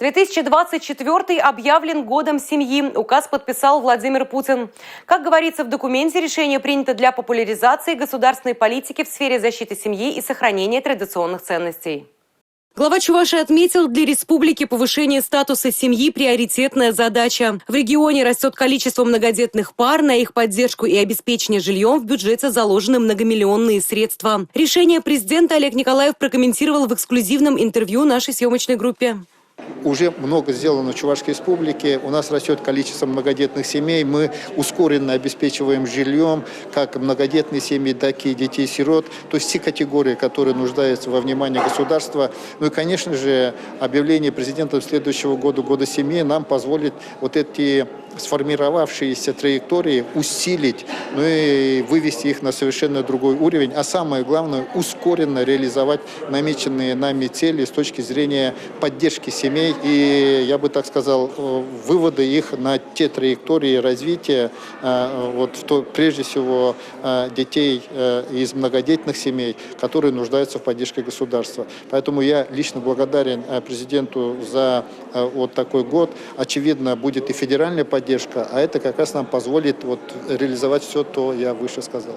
2024 объявлен годом семьи. Указ подписал Владимир Путин. Как говорится в документе, решение принято для популяризации государственной политики в сфере защиты семьи и сохранения традиционных ценностей. Глава Чувашии отметил, для республики повышение статуса семьи – приоритетная задача. В регионе растет количество многодетных пар, на их поддержку и обеспечение жильем в бюджете заложены многомиллионные средства. Решение президента Олег Николаев прокомментировал в эксклюзивном интервью нашей съемочной группе. Уже много сделано в Чувашской республике. У нас растет количество многодетных семей. Мы ускоренно обеспечиваем жильем как многодетные семьи, так и детей-сирот. То есть все категории, которые нуждаются во внимании государства. Ну и, конечно же, объявление президента следующего года, года семьи, нам позволит вот эти сформировавшиеся траектории усилить, ну и вывести их на совершенно другой уровень. А самое главное, ускоренно реализовать намеченные нами цели с точки зрения поддержки семей. И, я бы так сказал, выводы их на те траектории развития, прежде всего, детей из многодетных семей, которые нуждаются в поддержке государства. Поэтому я лично благодарен президенту за вот такой год. Очевидно, будет и федеральная поддержка, а это как раз нам позволит реализовать все то, я выше сказал.